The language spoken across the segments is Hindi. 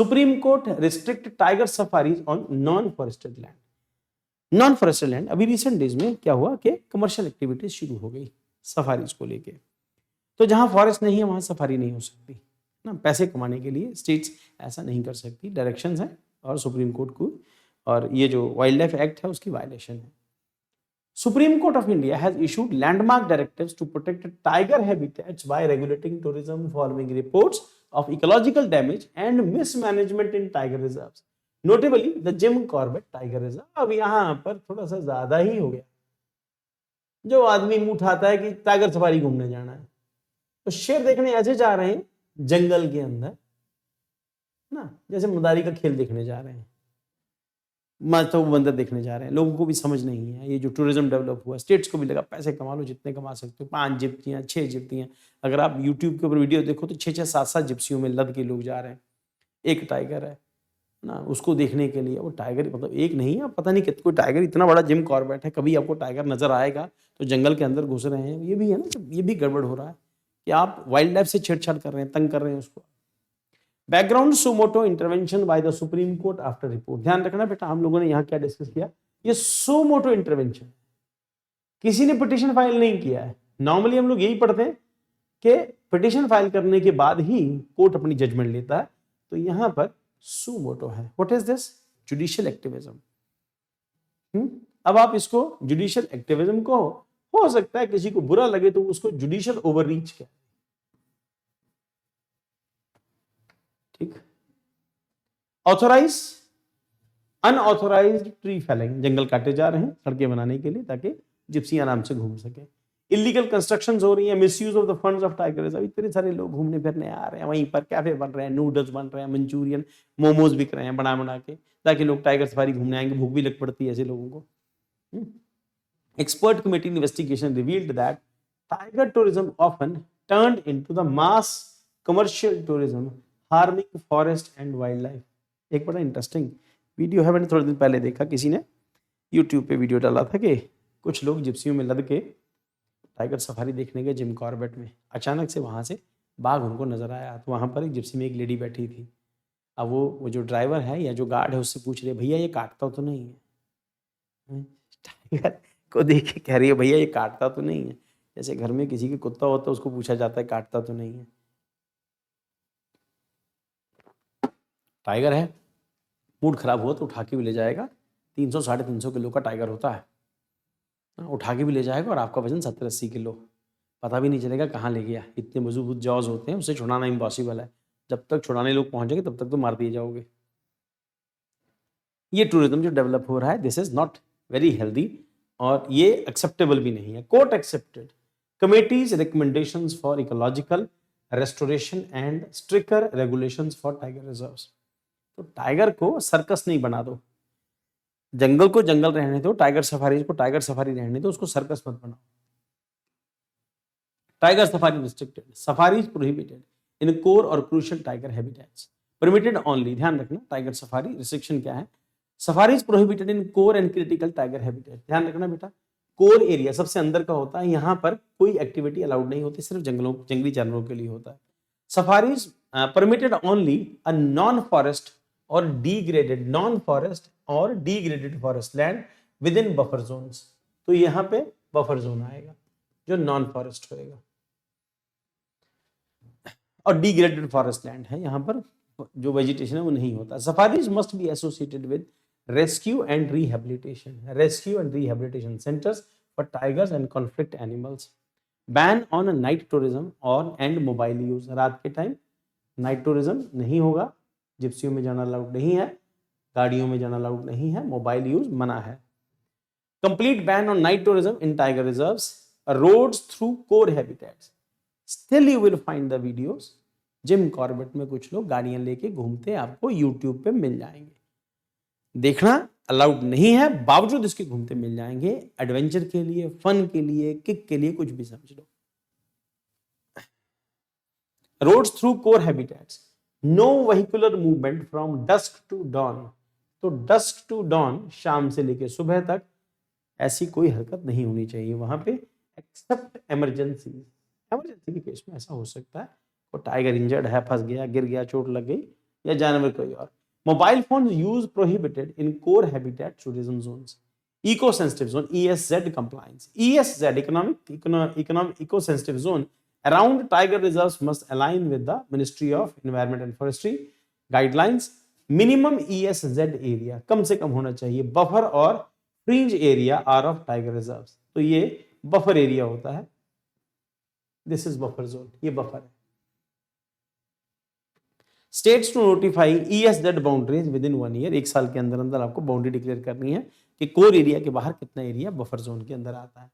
Supreme court restrict tiger safaris on non forested land. Non forested land, अभी रिसेंट डेज में क्या हुआ कि कमर्शियल एक्टिविटीज शुरू हो गई सफारीज को लेके। तो जहां फॉरेस्ट नहीं है वहां सफारी नहीं हो सकती ना, पैसे कमाने के लिए स्टेट्स ऐसा नहीं कर सकती, डायरेक्शंस हैं और सुप्रीम कोर्ट को, और ये जो वाइल्ड लाइफ एक्ट है उसकी वायलेशन है। Supreme Court of India has issued landmark directives to protect tiger habitats by regulating tourism following reports of ecological damage and mismanagement in tiger reserves. Notably, the Jim Corbett Tiger Reserve. अब यहाँ पर थोड़ा सा ज्यादा ही हो गया। जो आदमी मुंह उठाता है कि टाइगर सफारी घूमने जाना है, तो शेर देखने ऐसे जा रहे हैं जंगल के अंदर ना, जैसे मदारी का खेल देखने जा रहे हैं, मस्त वो बंदर देखने जा रहे हैं। लोगों को भी समझ नहीं है, ये जो टूरिज्म डेवलप हुआ, स्टेट्स को भी लगा पैसे कमा लो जितने कमा सकते हो, 5 जिप्सियाँ 6 जिप्सियाँ। अगर आप यूट्यूब के ऊपर वीडियो देखो तो 6-6 7-7 जिप्सियों में लद के लोग जा रहे हैं। एक टाइगर है ना, उसको देखने के लिए। वो टाइगर मतलब एक नहीं है, पता नहीं कितना कोई टाइगर, इतना बड़ा जिम कॉर्बेट है, कभी आपको टाइगर नजर आएगा तो जंगल के अंदर घुस रहे हैं। ये भी है ना, ये भी गड़बड़ हो रहा है कि आप वाइल्ड लाइफ से छेड़छाड़ कर रहे हैं, तंग कर रहे हैं उसको। Background suo motu intervention by the supreme court after report. ध्यान रखना बेटा, हम लोगों ने यहाँ क्या डिस्कस किया, ये सुमोटो इंटरवेंशन, किसी ने पिटीशन फाइल नहीं किया है। नॉर्मली हम लोग यही पढ़ते हैं कि पिटीशन फाइल करने के बाद ही कोर्ट अपनी जजमेंट लेता है, तो यहां पर सुमोटो है। What is this? Judicial activism. अब आप इसको जुडिशियल एक्टिविज्म को, हो सकता है किसी को बुरा लगे तो उसको जुडिशियल ओवररीच कहे, ठीक। ऑथोराइज अनऑथोराइज्ड ट्री फेलिंग, जंगल काटे जा रहे हैं सड़कें बनाने के लिए ताकि जिप्सी आराम से घूम सके। इलीगल कंस्ट्रक्शंस हो रही हैं, misuse of the funds of tiger reserve. इतने सारे लोग घूमने फिरने आ रहे हैं, वहीं पर कैफे बन रहे हैं, नूडल्स बन रहे हैं, मंचूरियन मोमोज बिक रहे हैं बना बना के, ताकि लोग टाइगर सफारी घूमने आएंगे। भूख भी लग पड़ती है ऐसे लोगों को। Expert committee investigation revealed that tiger tourism often turned into the mass commercial tourism harming forest and wild life. एक बड़ा इंटरेस्टिंग वीडियो है, मैंने थोड़े दिन पहले देखा, किसी ने यूट्यूब पे वीडियो डाला था कि कुछ लोग जिप्सियों में लद के टाइगर सफारी देखने गए जिम कॉर्बेट में। अचानक से वहाँ से बाघ उनको नजर आया, तो वहाँ पर एक जिप्सी में एक लेडी बैठी थी। अब वो जो ड्राइवर है या जो गार्ड है उससे पूछ रहे, भैया ये काटता तो नहीं है? टाइगर को देख के कह रही है, भैया ये काटता तो नहीं है। जैसे घर में किसी के कुत्ता होता है उसको पूछा जाता है काटता तो नहीं है। टाइगर है, मूड खराब हुआ तो उठा के भी ले जाएगा। 300-350 किलो का टाइगर होता है, उठा के भी ले जाएगा और आपका वजन 70-80 किलो, पता भी नहीं चलेगा कहाँ ले गया। इतने मजबूत जॉज होते हैं, उसे छुड़ाना इम्पॉसिबल है। जब तक छुड़ाने लोग पहुंचेंगे तब तक तो मार दिए जाओगे। ये टूरिज्म जो डेवलप हो रहा है, this is not very healthy और ये एक्सेप्टेबल भी नहीं है। Court accepted committee's recommendations for ecological restoration and stricter regulations for tiger reserves. तो टाइगर को सर्कस नहीं बना दो, जंगल को जंगल रहने दो, टाइगर सफारी को टाइगर सफारी रहने दो, उसको सर्कस मत बनाओ। Tiger safari restricted, safari prohibited in core और crucial tiger habitats, permitted only. ध्यान रखना, टाइगर सफारी रिस्ट्रिक्शन क्या है? Safari is prohibited in core and critical tiger habitat. ध्यान रखना बेटा, कोर एरिया सबसे अंदर का होता है, यहाँ पर कोई एक्टिविटी अलाउड नहीं होती, सिर्फ जंगली जानवरों के लिए होता है। Safari is permitted only a non forest और डिग्रेडेड, नॉन फॉरेस्ट और degraded forest land within buffer zones. तो यहाँ पे बफर जोन आएगा जो नॉन फॉरेस्ट होएगा, और डिग्रेडेड फॉरेस्ट लैंड है, यहाँ पर जो वेजिटेशन है वो नहीं होता। Safaris must be associated with rescue and rehabilitation centres for tigers and conflict animals. Ban on night tourism और एंड मोबाइल यूज। रात के टाइम नाइट टूरिज्म नहीं होगा, जिप्सियों में जाना अलाउड नहीं है, गाड़ियों में जाना अलाउड नहीं है, मोबाइल यूज मना है। Complete ban on night tourism in tiger reserves, roads through core habitats. Still you will find the videos. Jim Corbett में कुछ लोग गाड़ियां लेके घूमते हैं, आपको यूट्यूब पे मिल जाएंगे। देखना अलाउड नहीं है, बावजूद इसके घूमते मिल जाएंगे। एडवेंचर के लिए, फन के लिए, किक के लिए, कुछ भी समझ लो। Roads through core habitats, no vehicular movement from dusk to dawn. तो डस्क टू डॉन, शाम से लेकर सुबह तक ऐसी कोई हरकत नहीं होनी चाहिए वहां पे, एक्सेप्ट इमरजेंसी के केस में ऐसा हो सकता है। और टाइगर इंजर्ड है, फंस गया, गिर गया, चोट लग गई, या जानवर कोई और। Mobile phone use prohibited in core habitat tourism zones. Eco sensitive zone ESZ compliance. ESZ economic eco sensitive zone around tiger reserves must align with the Ministry of Environment and Forestry guidelines. Minimum ESZ area कम से कम होना चाहिए। बफर और fringe area are of tiger reserves. तो ये बफर एरिया होता है, दिस इज बफर जोन, ये बफर है। States to notify ESZ boundaries within 1 year, 1 साल के अंदर अंदर आपको बाउंड्री डिक्लेयर करनी है कि कोर एरिया के बाहर कितना एरिया बफर जोन के अंदर आता है।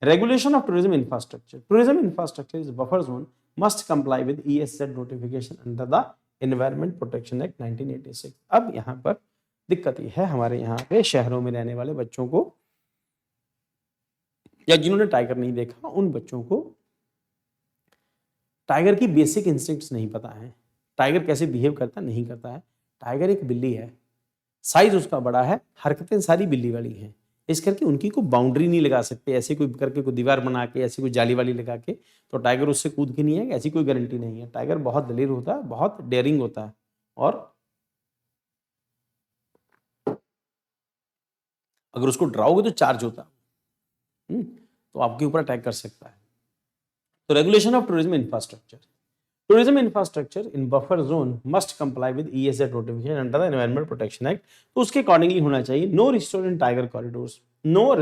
Regulation of tourism infrastructure. Tourism infrastructure is buffer zone must comply with ESZ notification under the environment protection act 1986। अब यहाँ पर दिक्कत ये है, हमारे यहाँ पे शहरों में रहने वाले बच्चों को या जिन्होंने टाइगर नहीं देखा उन बच्चों को टाइगर की बेसिक इंस्टिंक्ट्स नहीं पता है, टाइगर कैसे बिहेव करता नहीं करता है। टाइगर एक बिल्ली है, साइज उसका बड़ा है, हरकतें सारी बिल्ली वाली हैं, इस करके उनकी कोई बाउंड्री नहीं लगा सकते, ऐसे कोई करके कोई दीवार बना के ऐसी कोई जाली वाली लगा के तो टाइगर उससे कूद के नहीं है, ऐसी कोई गारंटी नहीं है। टाइगर बहुत दलेर होता है, बहुत डेयरिंग होता है और अगर उसको डराओगे तो चार्ज होता है, तो आपके ऊपर अटैक कर सकता है। तो regulation of tourism infrastructure. Tourism infrastructure in buffer zone must comply with ESZ notification under the environment protection act. तो उसके अकॉर्डिंगली होना चाहिए। नो रिसोर्ट इन टाइगर कॉरिडोर्स, नो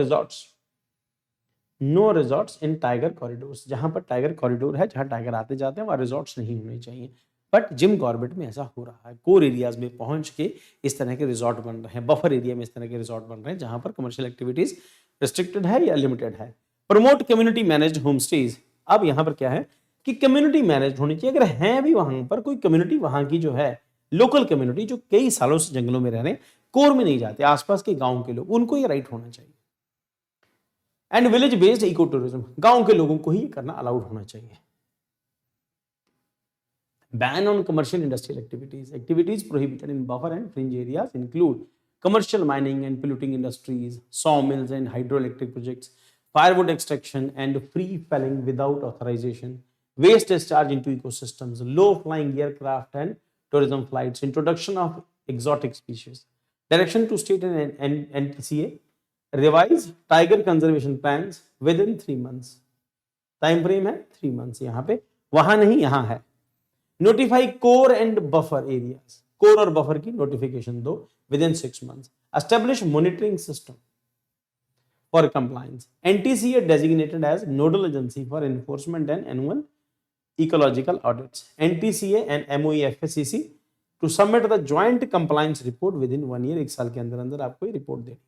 रिजॉर्ट्स इन टाइगर कॉरिडोर्स। जहां पर टाइगर कॉरिडोर है, जहां टाइगर आते जाते हैं, वहां रिजॉर्ट्स नहीं होने चाहिए। बट जिम कॉर्बेट में ऐसा हो रहा है, कोर एरियाज में पहुंच के इस तरह के रिजॉर्ट बन रहे हैं, बफर एरिया में इस तरह के रिजॉर्ट बन रहे हैं जहां पर कमर्शियल एक्टिविटीज रिस्ट्रिक्टेड है या लिमिटेड है। Promote community managed home stage. अब यहाँ पर क्या है कि कम्युनिटी मैनेज होनी चाहिए। अगर है भी वहां पर कोई कम्युनिटी, वहां की जो है लोकल कम्युनिटी जो कई सालों से जंगलों में रह रहे हैं, कोर में नहीं जाते, आसपास के गांव के लोग, उनको ये राइट होना चाहिए। And village based eco tourism, गांव के लोगों को ही करना अलाउड होना चाहिए। Ban on commercial industrial activities prohibited in buffer and fringe areas include commercial mining and polluting industries, sawmills and hydroelectric projects, firewood extraction and free felling without authorization, waste discharge into ecosystems, low-flying aircraft and tourism flights, introduction of exotic species. Direction to state and NTCA, revise tiger conservation plans within 3 months. Time frame है 3 months, यहाँ पे, वहां नहीं, यहाँ है। Notify core and buffer areas, core और buffer की notification दो within 6 months. Establish monitoring system for compliance. NTCA designated as nodal agency for enforcement and annual ecological audits. NTCA and MOEFSCC to submit the joint compliance report within 1 year. 1 साल के अंदर अंदर आपको ये रिपोर्ट देनी है।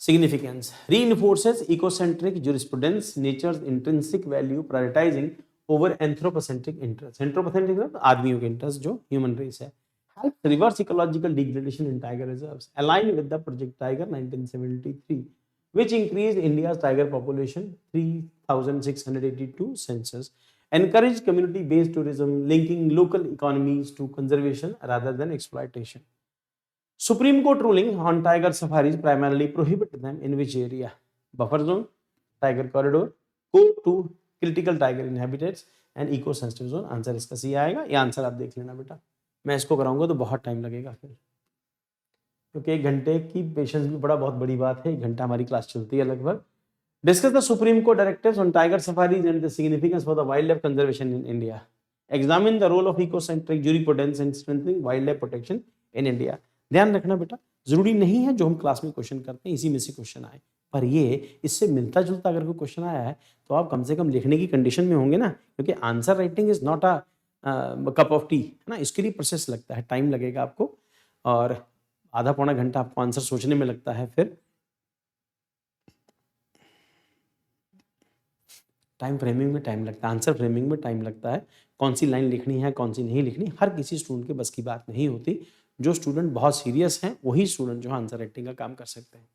Significance. Reinforces ecocentric jurisprudence, nature's intrinsic value, prioritizing over anthropocentric interest. Anthropocentric मतलब आदमियों के इंटरेस्ट जो ह्यूमन रेस है। Help reverse ecological degradation in tiger reserves. Align with the Project Tiger 1973, which increased India's tiger population 3,682 census. Encourage community-based tourism, linking local economies to conservation rather than exploitation. Supreme Court ruling on tiger safaris primarily prohibit them in which area? Buffer zone, tiger corridor, core to critical tiger in habitats and eco sensitive zone. Answer इसका सी आएगा। ये आंसर आप देख लेना बेटा, मैं इसको कराऊंगा तो बहुत टाइम लगेगा फिर, क्योंकि 1 घंटे की पेशेंस भी बहुत बड़ी बात है। 1 घंटा हमारी क्लास चलती है लगभग। Discuss the supreme court directives on tiger safaris and the significance for the wild life conservation in India. Examine the role of eco centric jurisprudence in strengthening wild life protection in India. ध्यान रखना बेटा, जरूरी नहीं है जो हम क्लास में क्वेश्चन करते हैं इसी में से क्वेश्चन आए, पर ये इससे मिलता जुलता अगर कोई क्वेश्चन आया है तो आप कम से कम लिखने की कंडीशन में होंगे ना, क्योंकि answer writing is not a cup of T, है ना। इसके लिए प्रोसेस लगता है, टाइम लगेगा आपको, और आधा पौना घंटा आपको आंसर सोचने में लगता है, फिर टाइम फ्रेमिंग में टाइम लगता है, आंसर फ्रेमिंग में टाइम लगता है। कौन सी लाइन लिखनी है कौन सी नहीं लिखनी, हर किसी स्टूडेंट के बस की बात नहीं होती। जो स्टूडेंट बहुत सीरियस हैं वही स्टूडेंट जो आंसर राइटिंग का काम कर सकते हैं।